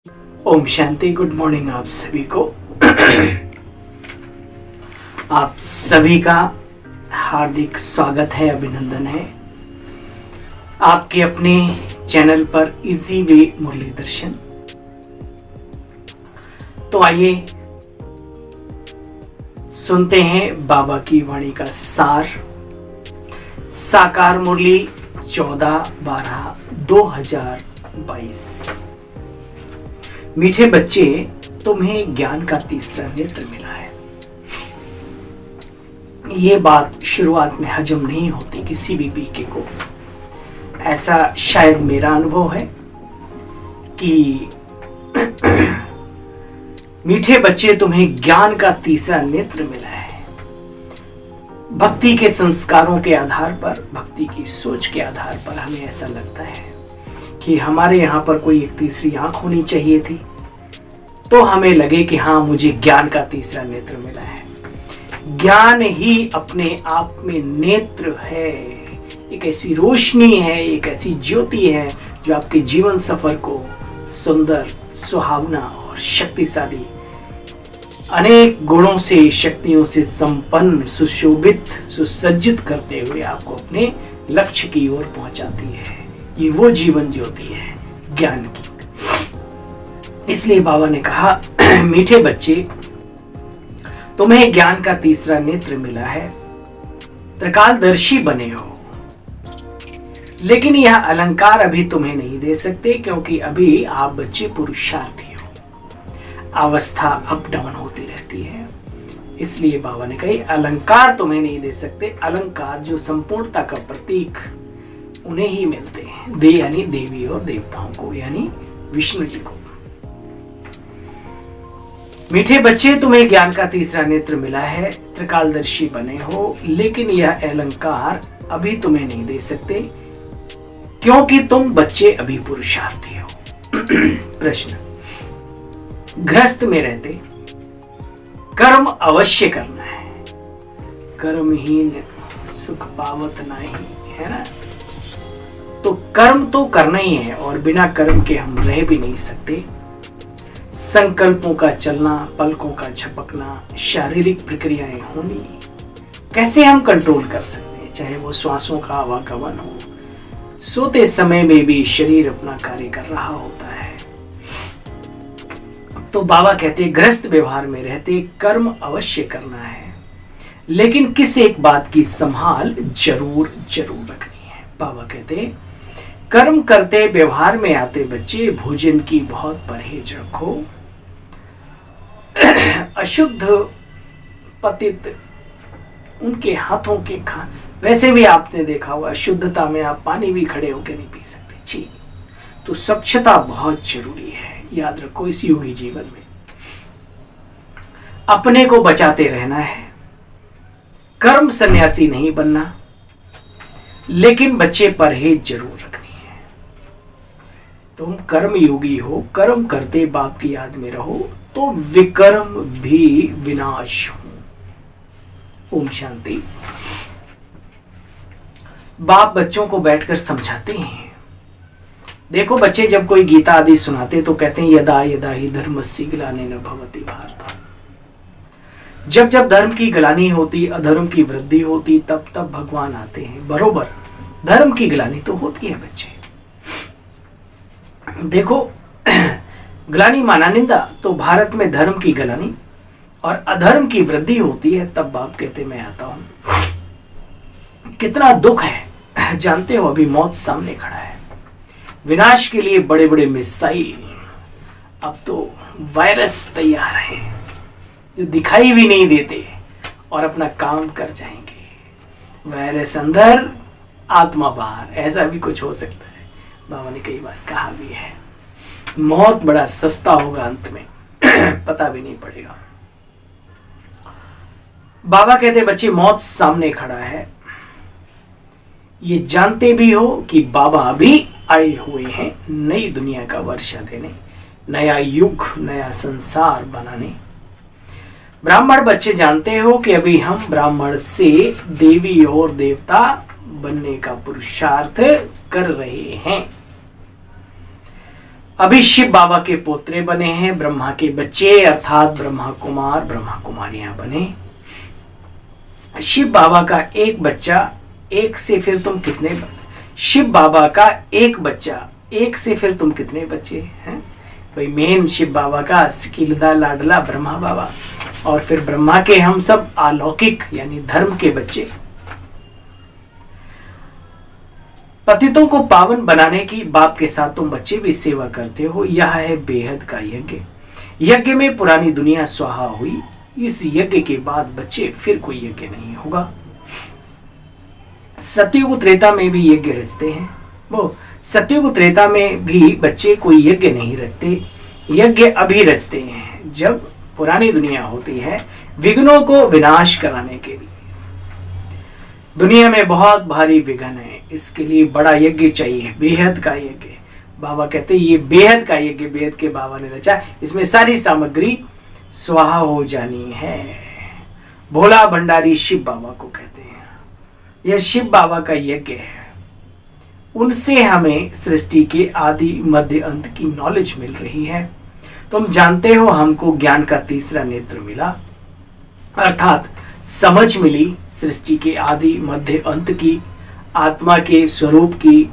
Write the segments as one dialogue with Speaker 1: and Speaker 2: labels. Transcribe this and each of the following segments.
Speaker 1: ओम शांति। Good morning आप सभी को। आप सभी का हार्दिक स्वागत है, अभिनंदन है आपके अपने चैनल पर इजी वे मुरली दर्शन। तो आइए सुनते हैं बाबा की वाणी का सार। साकार मुरली 14/12/2022। मीठे बच्चे, तुम्हें ज्ञान का तीसरा नेत्र मिला है। ये बात शुरुआत में हजम नहीं होती किसी भी बीके को। ऐसा शायद मेरा अनुभव है कि मीठे बच्चे, तुम्हें ज्ञान का तीसरा नेत्र मिला है। भक्ति के संस्कारों के आधार पर, भक्ति की सोच के आधार पर हमें ऐसा लगता है कि हमारे यहाँ पर कोई एक तीसरी आंख होनी चाहिए थी, तो हमें लगे कि हाँ, मुझे ज्ञान का तीसरा नेत्र मिला है। ज्ञान ही अपने आप में नेत्र है, एक ऐसी रोशनी है, एक ऐसी ज्योति है जो आपके जीवन सफर को सुंदर, सुहावना और शक्तिशाली, अनेक गुणों से, शक्तियों से संपन्न, सुशोभित, सुसज्जित करते हुए आपको अपने लक्ष्य की ओर पहुंचाती है। ये वो जीवन ज्योति है ज्ञान की। इसलिए बाबा ने कहा, मीठे बच्चे, तुम्हें ज्ञान का तीसरा नेत्र मिला है, त्रिकालदर्शी बने हो, लेकिन यह अलंकार अभी तुम्हें नहीं दे सकते, क्योंकि अभी आप बच्चे पुरुषार्थी हो। अवस्था अप डाउन होती रहती है। इसलिए बाबा ने कहा, अलंकार तुम्हें नहीं दे सकते। अलंकार जो संपूर्णता का प्रतीक, उन्हें ही मिलते हैं। यानी देवी और देवताओं को, यानी विष्णु जी को। मीठे बच्चे, तुम्हें ज्ञान का तीसरा नेत्र मिला है, त्रिकालदर्शी बने हो, लेकिन यह अलंकार अभी तुम्हें नहीं दे सकते, क्योंकि तुम बच्चे अभी पुरुषार्थी हो। प्रश्न, गृहस्थ में रहते कर्म अवश्य करना है, कर्महीन सुख पावत नहीं, है ना। तो कर्म तो करना ही है, और बिना कर्म के हम रह भी नहीं सकते। संकल्पों का चलना, पलकों का झपकना, शारीरिक प्रक्रियाएं होनी, कैसे हम कंट्रोल कर सकते हैं? चाहे वो श्वासों का आवागमन हो, सोते समय में भी शरीर अपना कार्य कर रहा होता है। तो बाबा कहते, गृहस्थ व्यवहार में रहते कर्म अवश्य करना है, लेकिन किस एक बात की संभाल जरूर जरूर रखनी है। बाबा कहते, कर्म करते व्यवहार में आते बच्चे, भोजन की बहुत परहेज रखो। अशुद्ध पतित उनके हाथों के वैसे भी आपने देखा होगा, शुद्धता में आप पानी भी खड़े होकर नहीं पी सकते। जी, तो स्वच्छता बहुत जरूरी है, याद रखो। इस योगी जीवन में अपने को बचाते रहना है, कर्म सन्यासी नहीं बनना, लेकिन बच्चे परहेज जरूर रखनी है। तुम कर्म योगी हो, कर्म करते बाप की याद में रहो, तो विकर्म भी विनाश हो। ओम शांति। बाप बच्चों को बैठकर समझाते हैं। देखो बच्चे, जब कोई गीता आदि सुनाते तो कहते हैं, यदा यदा ही धर्मस्य ग्लानिर्न भवति भारत। जब जब धर्म की ग्लानि होती, अधर्म की वृद्धि होती, तब तब भगवान आते हैं। बरोबर धर्म की ग्लानि तो होती है बच्चे। देखो, ग्लानि माना निंदा, तो भारत में धर्म की ग्लानि और अधर्म की वृद्धि होती है, तब बाप कहते मैं आता हूं। कितना दुख है, जानते हो, अभी मौत सामने खड़ा है। विनाश के लिए बड़े बड़े मिसाइल, अब तो वायरस तैयार है जो दिखाई भी नहीं देते और अपना काम कर जाएंगे। वायरस अंदर, आत्मा बाहर, ऐसा भी कुछ हो सकता है। बाबा ने कई बार कहा भी है, मौत बड़ा सस्ता होगा अंत में, पता भी नहीं पड़ेगा। बाबा कहते, बच्चे, मौत सामने खड़ा है, ये जानते भी हो कि बाबा अभी आए हुए हैं नई दुनिया का वर्षा देने, नया युग, नया संसार बनाने। ब्राह्मण बच्चे जानते हो कि अभी हम ब्राह्मण से देवी और देवता बनने का पुरुषार्थ कर रहे हैं। अभी शिव बाबा के पोत्रे बने हैं, ब्रह्मा के बच्चे अर्थात ब्रह्मा कुमार ब्रह्मा कुमारियां बने। शिव बाबा का एक बच्चा, एक से फिर तुम कितने, शिव बाबा का एक बच्चा, एक से फिर तुम कितने बच्चे हैं। भाई मेन शिव बाबा का सिकिलदा लाडला ब्रह्मा बाबा, और फिर ब्रह्मा के हम सब अलौकिक यानी धर्म के बच्चे। पतितों को पावन बनाने की बाप के साथ तुम बच्चे भी सेवा करते हो। यह है बेहद का यज्ञ। यज्ञ में पुरानी दुनिया स्वाहा हुई। इस यज्ञ के बाद बच्चे फिर कोई यज्ञ नहीं होगा। सतयुग त्रेता में भी यज्ञ रचते हैं वो, सतयुग त्रेता में भी बच्चे कोई यज्ञ नहीं रचते। यज्ञ अभी रचते हैं जब पुरानी दुनिया होती है विघ्नों को विनाश कराने के लिए। दुनिया में बहुत भारी विघ्न है, इसके लिए बड़ा यज्ञ चाहिए, बेहद का यज्ञ। बाबा कहते हैं ये बेहद का यज्ञ बेहद के बाबा ने रचा, इसमें सारी सामग्री स्वाहा हो जानी है। भोला भंडारी शिव बाबा को कहते हैं। यह शिव बाबा का यज्ञ है। उनसे हमें सृष्टि के आदि मध्य अंत की नॉलेज मिल रही है। तुम जानते हो हमको ज्ञान का तीसरा नेत्र मिला, अर्थात समझ मिली सृष्टि के आदि मध्य अंत की, आत्मा के स्वरूप की,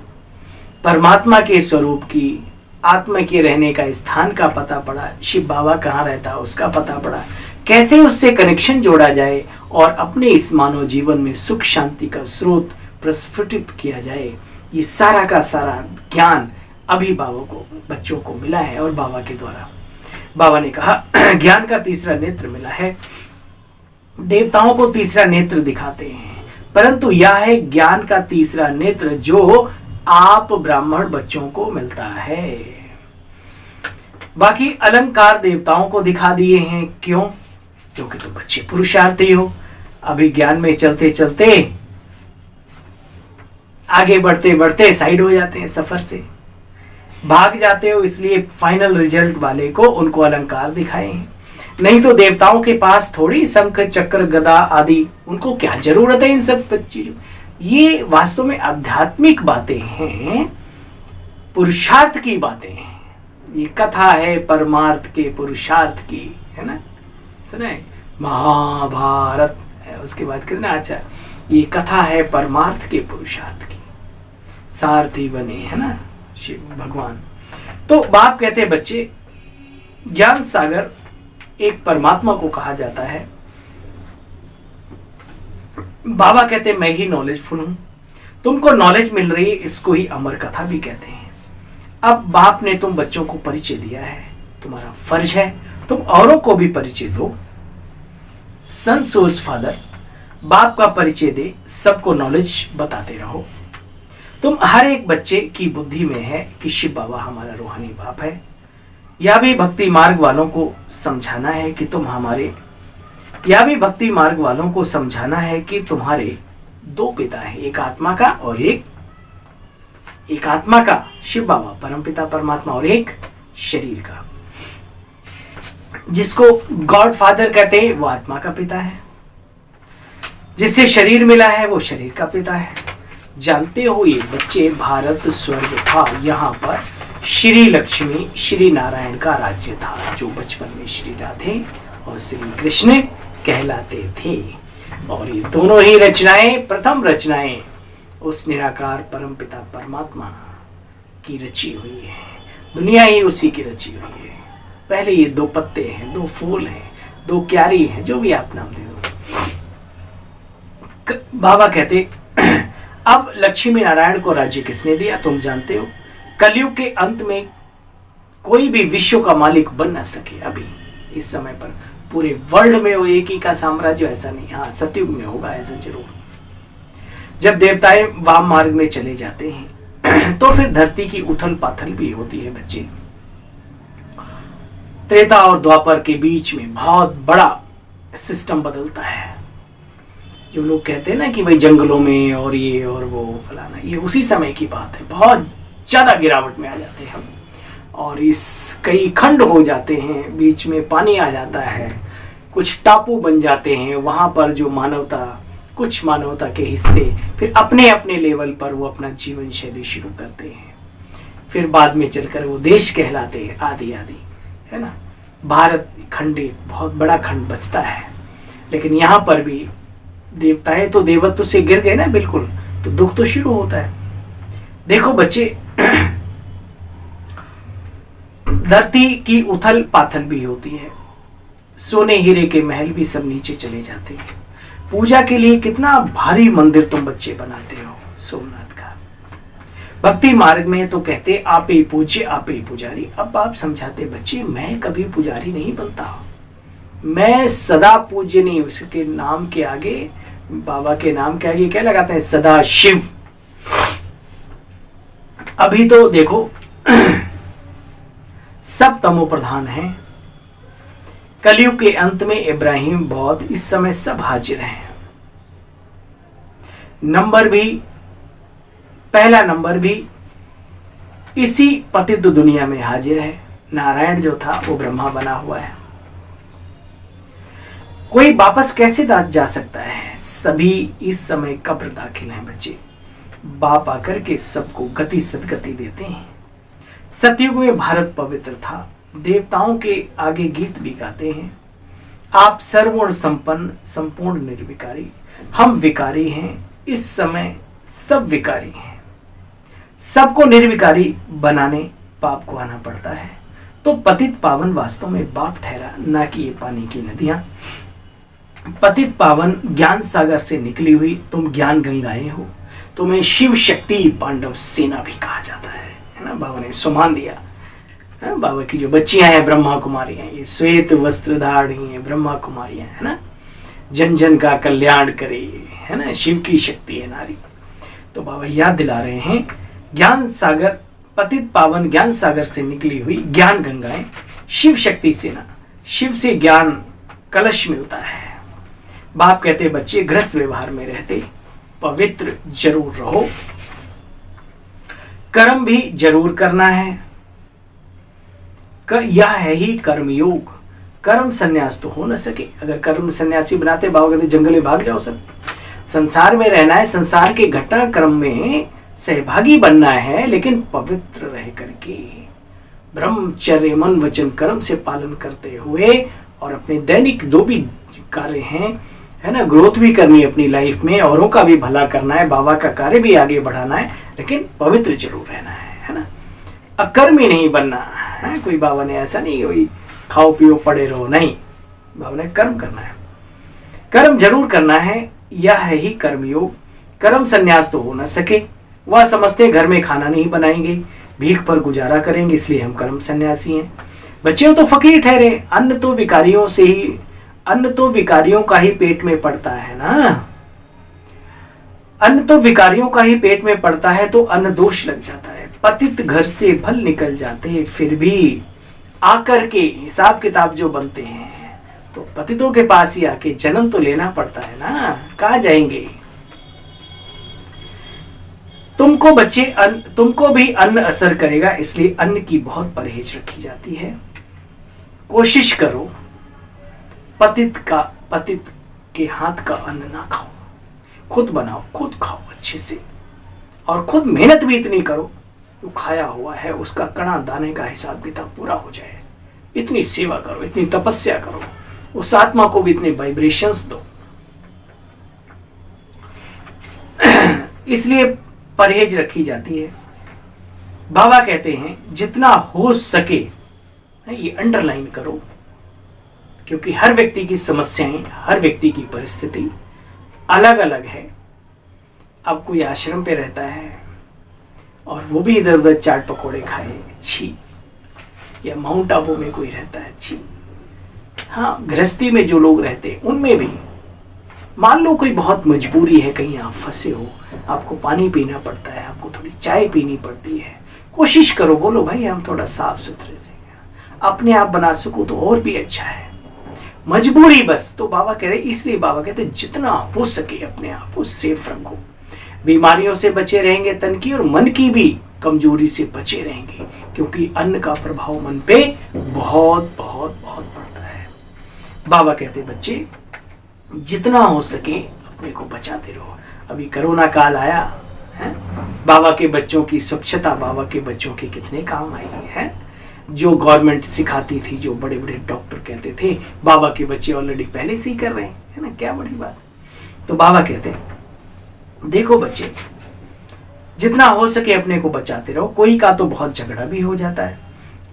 Speaker 1: परमात्मा के स्वरूप की, आत्मा के रहने का स्थान का पता पड़ा। शिव बाबा कहाँ रहता है उसका पता पड़ा। कैसे उससे कनेक्शन जोड़ा जाए और अपने इस मानव जीवन में सुख शांति का स्रोत प्रस्फुटित किया जाए, ये सारा का सारा ज्ञान अभी बाबा को बच्चों को मिला है। और बाबा के द्वारा बाबा ने कहा ज्ञान का तीसरा नेत्र मिला है। देवताओं को तीसरा नेत्र दिखाते हैं, परंतु यह है ज्ञान का तीसरा नेत्र जो आप ब्राह्मण बच्चों को मिलता है। बाकी अलंकार देवताओं को दिखा दिए हैं। क्यों? क्योंकि तुम बच्चे पुरुषार्थी हो। अभी ज्ञान में चलते चलते आगे बढ़ते बढ़ते साइड हो जाते हैं, सफर से भाग जाते हो, इसलिए फाइनल रिजल्ट वाले को उनको अलंकार दिखाए हैं। नहीं तो देवताओं के पास थोड़ी शंख चक्र गदा आदि, उनको क्या जरूरत है इन सब चीजों। ये वास्तव में आध्यात्मिक बातें हैं, पुरुषार्थ की बातें हैं। ये कथा है परमार्थ के पुरुषार्थ की, है ना, सुना महाभारत है। उसके बाद कितना अच्छा, ये कथा है परमार्थ के पुरुषार्थ की, सारथी बने, है ना, शिव भगवान। तो बाप कहते हैं बच्चे, ज्ञान सागर एक परमात्मा को कहा जाता है। बाबा कहते हैं मैं ही नॉलेजफुल हूं, तुमको नॉलेज मिल रही है, इसको ही अमर कथा भी कहते हैं। अब बाप ने तुम बच्चों को परिचय दिया है, तुम्हारा फर्ज है तुम औरों को भी परिचय दो। सन सोर्स फादर बाप का परिचय दे, सबको नॉलेज बताते रहो। तुम हर एक बच्चे की बुद्धि में है कि शिव बाबा हमारा रूहानी बाप है। या भी भक्ति मार्ग वालों को समझाना है कि तुम हमारे, या भी भक्ति मार्ग वालों को समझाना है कि तुम्हारे दो पिता हैं, एक आत्मा का और एक आत्मा का शिव बाबा परमपिता परमात्मा और एक शरीर का। जिसको गॉड फादर कहते हैं वो आत्मा का पिता है, जिससे शरीर मिला है वो शरीर का पिता है। जानते हो ये बच्चे, भारत स्वर्ग था, यहाँ पर श्री लक्ष्मी श्री नारायण का राज्य था, जो बचपन में श्री राधे और श्री कृष्ण कहलाते थे। और ये दोनों ही रचनाएं, प्रथम रचनाएं उस निराकार परमपिता परमात्मा की रची हुई है। दुनिया ही उसी की रची हुई है। पहले ये दो पत्ते हैं, दो फूल हैं, दो क्यारी हैं, जो भी आप नाम दे दो। बाबा कहते अब लक्ष्मी नारायण को राज्य किसने दिया? तुम जानते हो, कलयुग के अंत में कोई भी विश्व का मालिक बन न सके। अभी इस समय पर पूरे वर्ल्ड में वो एक ही का साम्राज्य, ऐसा नहीं। हाँ, सतयुग में होगा ऐसा जरूर। जब देवताएं वाम मार्ग में चले जाते हैं तो फिर धरती की उथल पाथल भी होती है बच्चे। त्रेता और द्वापर के बीच में बहुत बड़ा सिस्टम बदलता है। जो लोग कहते हैं ना कि भाई जंगलों में और ये और वो फलाना, ये उसी समय की बात है। बहुत ज्यादा गिरावट में आ जाते हैं हम, और इस कई खंड हो जाते हैं, बीच में पानी आ जाता है, कुछ टापू बन जाते हैं। वहां पर जो मानवता, कुछ मानवता के हिस्से फिर अपने अपने लेवल पर वो अपना जीवन शैली शुरू करते हैं। फिर बाद में चलकर वो देश कहलाते हैं, आदि आदि, है ना। भारत खंड एक बहुत बड़ा खंड बचता है, लेकिन यहाँ पर भी देवताएं तो देवत्व से गिर गए ना बिल्कुल, तो दुख तो शुरू होता है। देखो बच्चे, धरती की उथल पाथल भी होती है, सोने हीरे के महल भी सब नीचे चले जाते हैं। पूजा के लिए कितना भारी मंदिर तुम बच्चे बनाते हो सोमनाथ का। भक्ति मार्ग में तो कहते आप ही पूज्य आप ही पुजारी। अब आप समझाते बच्चे मैं कभी पुजारी नहीं बनता, मैं सदा पूज्य नहीं। उसके नाम के आगे, बाबा के नाम के आगे क्या लगाते हैं? सदा शिव। अभी तो देखो सब तमो प्रधान हैं। कलयुग के अंत में इब्राहिम बौद्ध, इस समय सब हाजिर हैं। नंबर भी, पहला नंबर भी इसी पतित दुनिया में हाजिर है। नारायण जो था वो ब्रह्मा बना हुआ है। कोई वापस कैसे जा सकता है? सभी इस समय कब्र दाखिल हैं बच्चे। बाप आकर के सबको गति सदगति देते हैं। सतयुग में भारत पवित्र था, देवताओं के आगे गीत भी गाते हैं। आप सर्वगुण संपन्न संपूर्ण निर्विकारी, हम विकारी हैं। इस समय सब विकारी हैं। सबको निर्विकारी बनाने पाप को आना पड़ता है। तो पतित पावन वास्तव में बाप ठहरा, ना कि ये पानी की नदियां। पतित पावन ज्ञान सागर से निकली हुई तुम ज्ञान गंगाएं हो। तुम्हें शिव शक्ति पांडव सेना भी कहा जाता है ना। बाबा ने सुमान दिया। बाबा की जो बच्चियां हैं ब्रह्मा कुमारी हैं, ये श्वेत वस्त्र धारणी है ब्रह्मा कुमारियां, है ना। जन जन का कल्याण करे, है ना, शिव की शक्ति है नारी। तो बाबा याद दिला रहे हैं, ज्ञान सागर, पतित पावन ज्ञान सागर से निकली हुई ज्ञान गंगाएं, शिव शक्ति सेना। शिव से ज्ञान कलश मिलता है। बाप कहते बच्चे गृहस्थ व्यवहार में रहते पवित्र जरूर रहो, कर्म भी जरूर करना है। यह है ही कर्मयोग। कर्म संन्यास तो हो न सके। अगर कर्म सन्यासी बनाते बाबा कहते जंगल में भाग जाओ सब। संसार में रहना है, संसार के घटनाक्रम में सहभागी बनना है, लेकिन पवित्र रह करके ब्रह्मचर्य मन वचन कर्म से पालन करते हुए, और अपने दैनिक जो भी कार्य हैं, है ना, ग्रोथ भी करनी है अपनी लाइफ में, औरों का भी भला करना है, बाबा का कार्य भी आगे बढ़ाना है, लेकिन पवित्र जरूर रहना है ना। अकर्मी नहीं बनना है। कोई बाबा ने ऐसा नहीं वही खाओ पियो पड़े रहो, नहीं। बाबा ने कर्म करना है, कर्म जरूर करना है। यह है ही कर्मयोग। कर्म संन्यास तो हो न सके। वह समझते घर में खाना नहीं बनाएंगे, भीख पर गुजारा करेंगे, इसलिए हम कर्म सन्यासी हैं। बच्चे तो फकीर ठहरे। अन्न तो विकारियों से ही, अन्न तो विकारियों का ही पेट में पड़ता है ना। अन्न तो विकारियों का ही पेट में पड़ता है, तो अन्न दोष लग जाता है। पतित घर से भल निकल जाते, फिर भी आकर के हिसाब किताब जो बनते हैं, तो पतितों के पास ही आके जन्म तो लेना पड़ता है ना। कहाँ जाएंगे? तुमको बच्चे तुमको भी अन्न असर करेगा, इसलिए अन्न की बहुत परहेज रखी जाती है। कोशिश करो पतित के हाथ का अन्न ना खाओ। खुद बनाओ, खुद खाओ अच्छे से, और खुद मेहनत भी इतनी करो जो खाया हुआ है उसका कणा दाने का हिसाब किताब पूरा हो जाए। इतनी सेवा करो, इतनी तपस्या करो, उस आत्मा को भी इतने वाइब्रेशंस दो। इसलिए परहेज रखी जाती है। बाबा कहते हैं जितना हो सके, ये अंडरलाइन करो, क्योंकि हर व्यक्ति की समस्याएं, हर व्यक्ति की परिस्थिति अलग अलग है। अब कोई आश्रम पे रहता है और वो भी इधर उधर चाट पकोड़े खाए, छी, या माउंट आबू में कोई रहता है, छी। हाँ, गृहस्थी में जो लोग रहते हैं उनमें भी मान लो कोई बहुत मजबूरी है, कहीं आप फंसे हो, आपको पानी पीना पड़ता है, आपको थोड़ी चाय पीनी पड़ती है, कोशिश करो, बोलो भाई हम थोड़ा साफ सुथरे से अपने आप बना सको तो और भी अच्छा है। मजबूरी बस। तो बाबा कह रहे, इसलिए बाबा कहते जितना हो सके अपने आप को सेफ रखो। बीमारियों से बचे रहेंगे, तन की और मन की भी कमजोरी से बचे रहेंगे, क्योंकि अन्न का प्रभाव मन पे बहुत बहुत बहुत पड़ता है। बाबा कहते बच्चे जितना हो सके अपने को बचाते रहो। अभी कोरोना काल आया है, बाबा के बच्चों की स्वच्छता बाबा के बच्चों के कितने काम आई है। जो गवर्नमेंट सिखाती थी, जो बड़े बड़े डॉक्टर कहते थे, बाबा के बच्चे ऑलरेडी पहले से ही कर रहे हैं, है ना, क्या बड़ी बात। तो बाबा कहते हैं देखो बच्चे, जितना हो सके अपने को बचाते रहो। कोई का तो बहुत झगड़ा भी हो जाता है,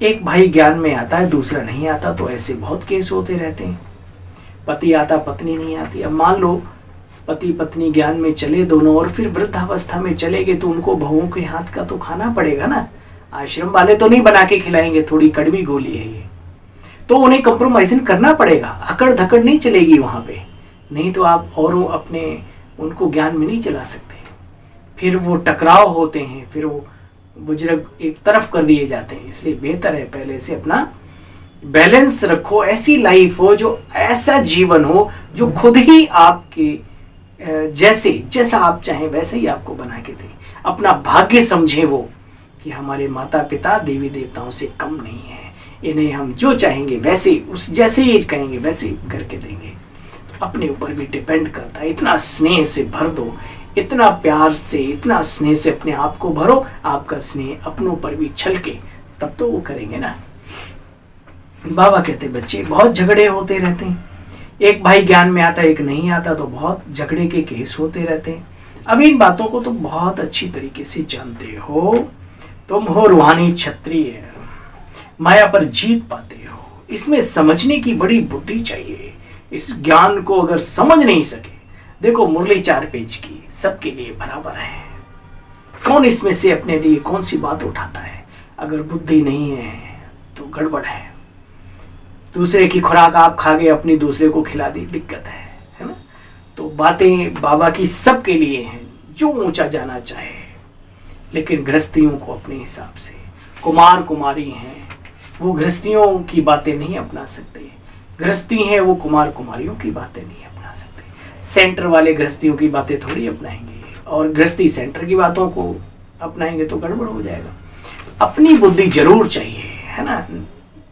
Speaker 1: एक भाई ज्ञान में आता है, दूसरा नहीं आता, तो ऐसे बहुत केस होते रहते हैं। पति आता, पत्नी नहीं आती। अब मान लो पति पत्नी ज्ञान में चले दोनों, और फिर वृद्धावस्था में चले गए, तो उनको बहुओं के हाथ का तो खाना पड़ेगा ना। आश्रम वाले तो नहीं बना के खिलाएंगे, थोड़ी कड़वी गोली है ये, तो उन्हें कंप्रोमाइजिंग करना पड़ेगा। अकड़ धकड़ नहीं चलेगी वहां पे, नहीं तो आप और अपने उनको ज्ञान में नहीं चला सकते। फिर वो टकराव होते हैं, फिर वो बुजुर्ग एक तरफ कर दिए जाते हैं। इसलिए बेहतर है पहले से अपना बैलेंस रखो, ऐसी लाइफ हो, जो ऐसा जीवन हो जो खुद ही आपके जैसा आप चाहें वैसे ही आपको बना के दे। अपना भाग्य समझे वो कि हमारे माता पिता देवी देवताओं से कम नहीं है, इन्हें हम जो चाहेंगे वैसे उस जैसे ही कहेंगे वैसे ही करके देंगे। तो अपने ऊपर भी डिपेंड करता है। इतना स्नेह से भर दो, इतना प्यार से, इतना स्नेह से अपने आप को भरो, आपका स्नेह अपनों पर भी छलके, तब तो वो करेंगे ना। बाबा कहते बच्चे बहुत झगड़े होते रहते हैं, एक भाई ज्ञान में आता, एक नहीं आता, तो बहुत झगड़े के केस होते रहते हैं। अब इन बातों को तुम बहुत अच्छी तरीके से जानते हो। तुम हो रूहानी क्षत्रिय, माया पर जीत पाते हो। इसमें समझने की बड़ी बुद्धि चाहिए। इस ज्ञान को अगर समझ नहीं सके, देखो मुरली 4 पेज की, सबके लिए बराबर है। कौन इसमें से अपने लिए कौन सी बात उठाता है? अगर बुद्धि नहीं है तो गड़बड़ है। दूसरे की खुराक आप खा गए, अपनी दूसरे को खिला दी, दिक्कत है ना। तो बातें बाबा की सबके लिए हैं, जो ऊंचा जाना चाहे, लेकिन गृहस्थियों को अपने हिसाब से। कुमार कुमारी हैं, वो गृहस्थियों की बातें नहीं अपना सकते। गृहस्थी हैं, वो कुमार कुमारियों की बातें नहीं अपना सकते। सेंटर वाले गृहस्थियों की बातें थोड़ी अपनाएंगे, और गृहस्थी सेंटर की बातों को अपनाएंगे तो गड़बड़ हो जाएगा। अपनी बुद्धि जरूर चाहिए, है ना।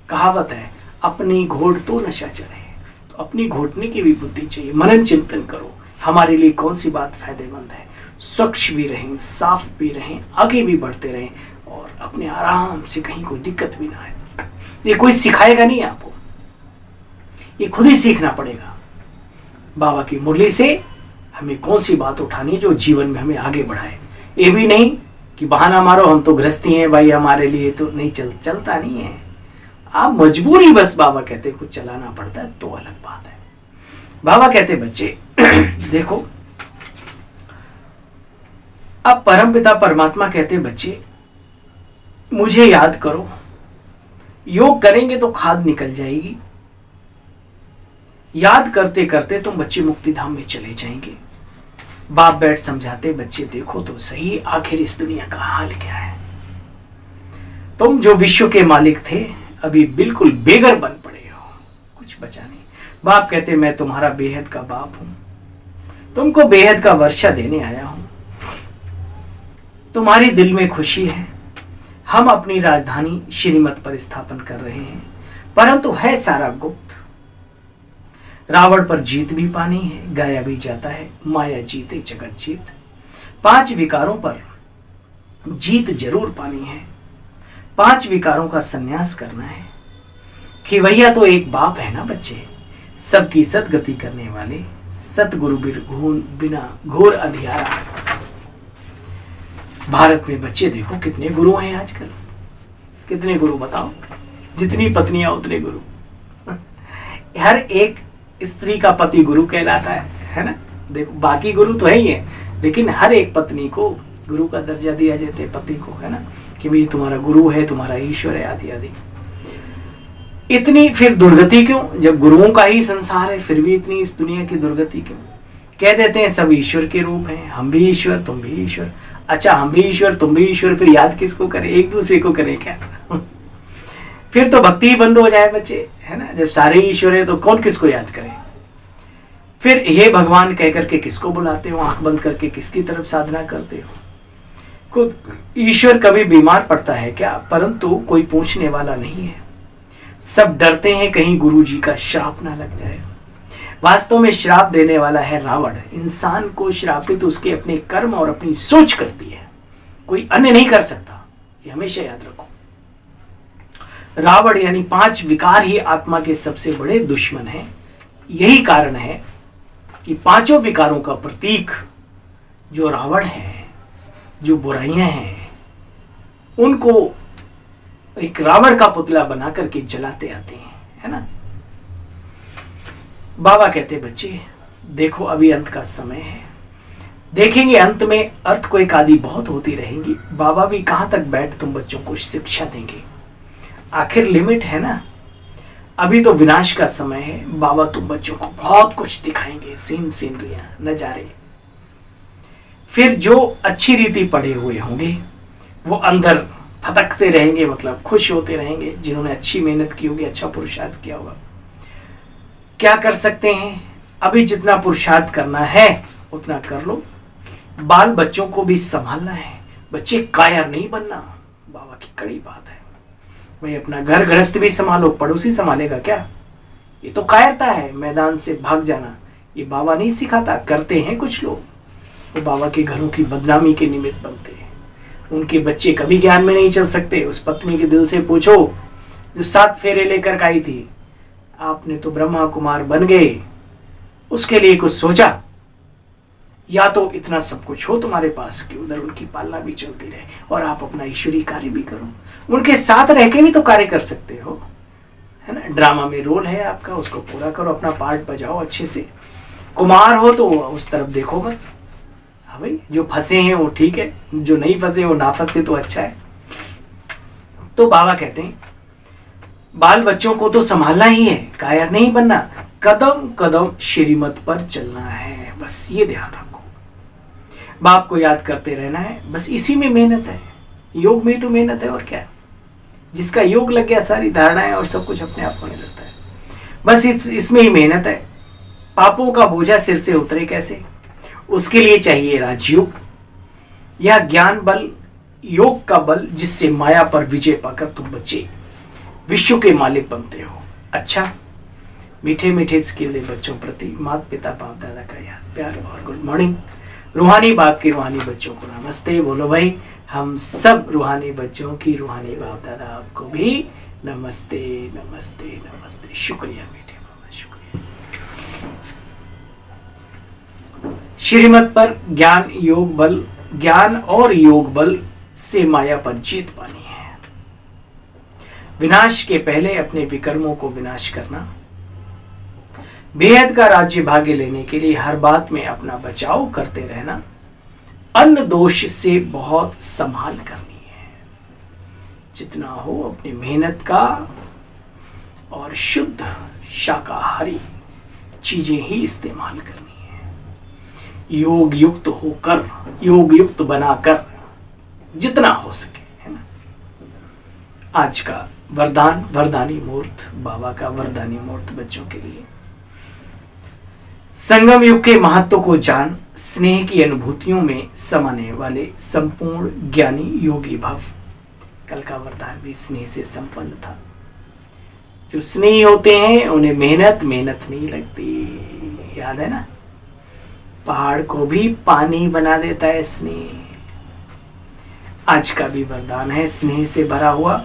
Speaker 1: कहावत है, अपनी घोट तो नशा चढ़े, तो अपनी घोटने की भी बुद्धि चाहिए। मनन चिंतन करो, हमारे लिए कौन सी बात फायदेमंद है। स्वच्छ भी रहें, साफ भी रहें, आगे भी बढ़ते रहें, और अपने आराम से, कहीं कोई दिक्कत भी ना आए। ये कोई सिखाएगा नहीं आपको, ये खुद ही सीखना पड़ेगा। बाबा की मुरली से हमें कौन सी बात उठानी जो जीवन में हमें आगे बढ़ाए। ये भी नहीं कि बहाना मारो, हम तो गृहस्थी हैं भाई, हमारे लिए तो नहीं चलता नहीं है। आप मजबूरी, बस बाबा कहते कुछ चलाना पड़ता है, तो अलग बात है। बाबा कहते बच्चे देखो, अब परमपिता परमात्मा कहते बच्चे मुझे याद करो। योग करेंगे तो खाद निकल जाएगी। याद करते करते तुम बच्चे मुक्ति धाम में चले जाएंगे। बाप बैठ समझाते बच्चे देखो तो सही, आखिर इस दुनिया का हाल क्या है। तुम जो विश्व के मालिक थे, अभी बिल्कुल बेघर बन पड़े हो, कुछ बचा नहीं। बाप कहते मैं तुम्हारा बेहद का बाप हूं, तुमको बेहद का वर्षा देने आया हूं। तुम्हारी दिल में खुशी है, हम अपनी राजधानी श्रीमत पर स्थापन कर रहे हैं, परंतु है सारा गुप्त। रावण पर जीत भी पानी है, गाया भी जाता है, माया जीते जगत जीत। 5 विकारों पर जीत जरूर पानी है, 5 विकारों का संन्यास करना है। खिवैया तो एक बाप है ना बच्चे, सबकी सदगति करने वाले, सतगुरु बिना घोर अंधियारा। भारत में बच्चे देखो कितने गुरु हैं आजकल, कितने गुरु बताओ, जितनी पत्नियां उतने गुरु। हर एक स्त्री का पति गुरु कहलाता है ना। देखो बाकी गुरु तो है ही है, लेकिन हर एक पत्नी को गुरु का दर्जा दिया जाता है, पति को, है ना, कि भाई तुम्हारा गुरु है, तुम्हारा ईश्वर है, आदि आदि। इतनी फिर दुर्गति क्यों, जब गुरुओं का ही संसार है, फिर भी इतनी इस दुनिया की दुर्गति क्यों। कह देते हैं सब ईश्वर के रूप हैं, हम भी ईश्वर तुम भी ईश्वर। अच्छा हम भी ईश्वर तुम भी ईश्वर, फिर याद किसको करें, एक दूसरे को करें क्या। फिर तो भक्ति ही बंद हो जाए बच्चे, है ना। जब सारे ईश्वर है तो कौन किसको याद करे। फिर हे भगवान कह करके किसको बुलाते हो, आंख बंद करके किसकी तरफ साधना करते हो। खुद ईश्वर कभी बीमार पड़ता है क्या, परंतु कोई पूछने वाला नहीं है। सब डरते हैं कहीं गुरु जी का श्राप ना लग जाए। वास्तव में श्राप देने वाला है रावण। इंसान को श्रापित उसके अपने कर्म और अपनी सोच करती है। कोई अन्य नहीं कर सकता, ये हमेशा याद रखो। रावण यानी 5 विकार ही आत्मा के सबसे बड़े दुश्मन हैं। यही कारण है कि 5 विकारों का प्रतीक जो रावण है, जो बुराइयां हैं, उनको एक रावण का पुतला बना करके जलाते आते हैं, है ना। बाबा कहते बच्चे देखो अभी अंत का समय है, देखेंगे अंत में अर्थक्वेक आदि बहुत होती रहेंगी। बाबा भी कहां तक बैठ तुम बच्चों को शिक्षा देंगे, आखिर लिमिट है ना। अभी तो विनाश का समय है, बाबा तुम बच्चों को बहुत कुछ दिखाएंगे, सीनरियां, नजारे। फिर जो अच्छी रीति पढ़े हुए होंगे वो अंदर फटकते रहेंगे, मतलब खुश होते रहेंगे, जिन्होंने अच्छी मेहनत की होगी, अच्छा पुरुषार्थ किया होगा। क्या कर सकते हैं, अभी जितना पुरुषार्थ करना है उतना कर लो। बाल बच्चों को भी संभालना है, बच्चे कायर नहीं बनना, बाबा की कड़ी बात है। भाई अपना घर गृहस्थ भी संभालो, पड़ोसी संभालेगा क्या? ये तो कायरता है, मैदान से भाग जाना। ये बाबा नहीं सिखाता, करते हैं कुछ लोग, वो बाबा के घरों की बदनामी के निमित्त बनते हैं। उनके बच्चे कभी ज्ञान में नहीं चल सकते। उस पत्नी के दिल से पूछो जो 7 फेरे लेकर आई थी, आपने तो ब्रह्मा कुमार बन गए, उसके लिए कुछ सोचा? या तो इतना सब कुछ हो तुम्हारे पास कि उधर उनकी पालना भी चलती रहे और आप अपना ईश्वरीय कार्य भी करो। उनके साथ रह के भी तो कार्य कर सकते हो, है ना। ड्रामा में रोल है आपका, उसको पूरा करो, अपना पार्ट बजाओ अच्छे से। कुमार हो तो उस तरफ देखो मत। हाँ भाई, जो फंसे हैं वो ठीक है, जो नहीं फंसे वो ना फंसे तो अच्छा है। तो बाबा कहते हैं बाल बच्चों को तो संभालना ही है, कायर नहीं बनना, कदम कदम श्रीमत पर चलना है, बस ये ध्यान रखो। बाप को याद करते रहना है, बस इसी में मेहनत है। योग में तो मेहनत है, और क्या। जिसका योग लग गया सारी धारणाएं और सब कुछ अपने आप होने लगता है। बस इसमें ही मेहनत है। पापों का बोझा सिर से उतरे कैसे, उसके लिए चाहिए राजयोग या ज्ञान बल, योग का बल, जिससे माया पर विजय पाकर तुम बच्चे विश्व के मालिक बनते हो। अच्छा, मीठे मीठे स्किल दे बच्चों प्रति माता पिता बाप दादा का याद प्यार और गुड मॉर्निंग। रूहानी बाप की रूहानी बच्चों को नमस्ते बोलो भाई। हम सब रूहानी बच्चों की रूहानी बाप दादा आपको भी नमस्ते नमस्ते नमस्ते। शुक्रिया बेटे बाबा, शुक्रिया। श्रीमत पर ज्ञान योग बल, ज्ञान और योग बल से माया पर जीत पानी है। विनाश के पहले अपने विकर्मों को विनाश करना, बेहद का राज्य भाग्य लेने के लिए हर बात में अपना बचाव करते रहना, अन्न दोष से बहुत संभाल करनी है। जितना हो अपनी मेहनत का और शुद्ध शाकाहारी चीजें ही इस्तेमाल करनी है। योग युक्त होकर, योग युक्त बनाकर जितना हो सके, है ना। आज का वरदान, वरदानी मूर्त बाबा का वरदानी मूर्त बच्चों के लिए। संगम युग के महत्व को जान, स्नेह की अनुभूतियों में समाने वाले संपूर्ण ज्ञानी योगी भव। कल का वरदान भी स्नेह से संपन्न था। जो स्नेही होते हैं उन्हें मेहनत नहीं लगती, याद है ना। पहाड़ को भी पानी बना देता है स्नेह। आज का भी वरदान है स्नेह से भरा हुआ।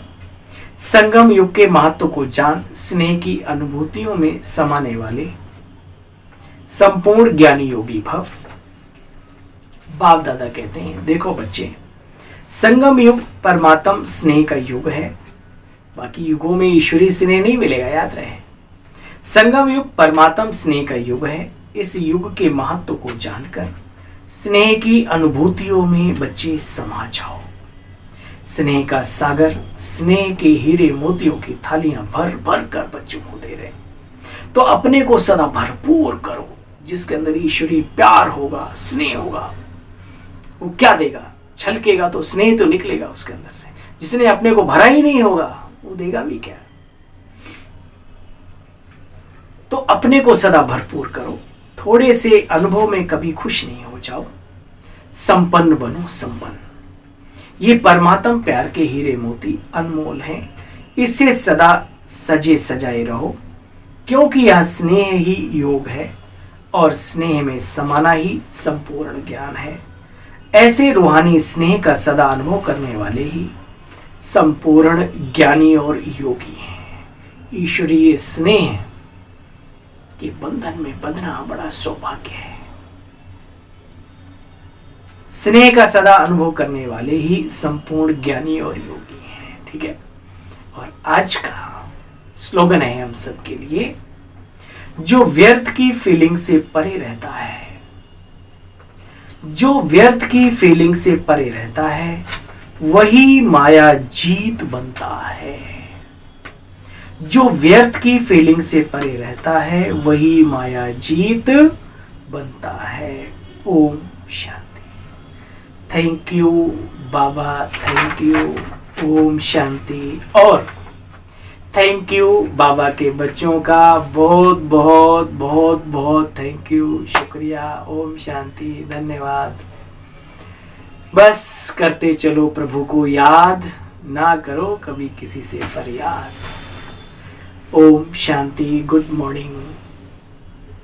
Speaker 1: संगम युग के महत्व को जान, स्नेह की अनुभूतियों में समाने वाले संपूर्ण ज्ञानी योगी भव। बाप दादा कहते हैं देखो बच्चे, संगम युग परमात्म स्नेह का युग है। बाकी युगों में ईश्वरीय स्नेह नहीं मिलेगा, याद रहे। संगम युग परमात्म स्नेह का युग है। इस युग के महत्व को जानकर स्नेह की अनुभूतियों में बच्चे समा जाओ। स्नेह का सागर, स्नेह के हीरे मोतियों की थालियां भर भर कर बच्चों को दे रहे। तो अपने को सदा भरपूर करो। जिसके अंदर ईश्वरीय प्यार होगा, स्नेह होगा, वो क्या देगा? छलकेगा तो स्नेह तो निकलेगा उसके अंदर से। जिसने अपने को भरा ही नहीं होगा वो देगा भी क्या? तो अपने को सदा भरपूर करो। थोड़े से अनुभव में कभी खुश नहीं हो जाओ। संपन्न बनो, संपन्न। ये परमात्म प्यार के हीरे मोती अनमोल हैं। इससे सदा सजे सजाए रहो, क्योंकि यह स्नेह ही योग है और स्नेह में समाना ही संपूर्ण ज्ञान है। ऐसे रूहानी स्नेह का सदा अनुभव करने वाले ही संपूर्ण ज्ञानी और योगी हैं। ईश्वरीय स्नेह के बंधन में बंधना बड़ा सौभाग्य है। स्नेह का सदा अनुभव करने वाले ही संपूर्ण ज्ञानी और योगी हैं। ठीक है, और आज का स्लोगन है हम सबके लिए, जो व्यर्थ की फीलिंग से परे रहता है, जो व्यर्थ की फीलिंग से परे रहता है वही माया जीत बनता है। जो व्यर्थ की फीलिंग से परे रहता है वही माया जीत बनता है। ओम शांति। थैंक यू बाबा, थैंक यू। ओम शांति। और थैंक यू बाबा के बच्चों का बहुत बहुत बहुत बहुत थैंक यू, शुक्रिया। ओम शांति, धन्यवाद। बस करते चलो प्रभु को याद, ना करो कभी किसी से फरियाद। ओम शांति। Good morning.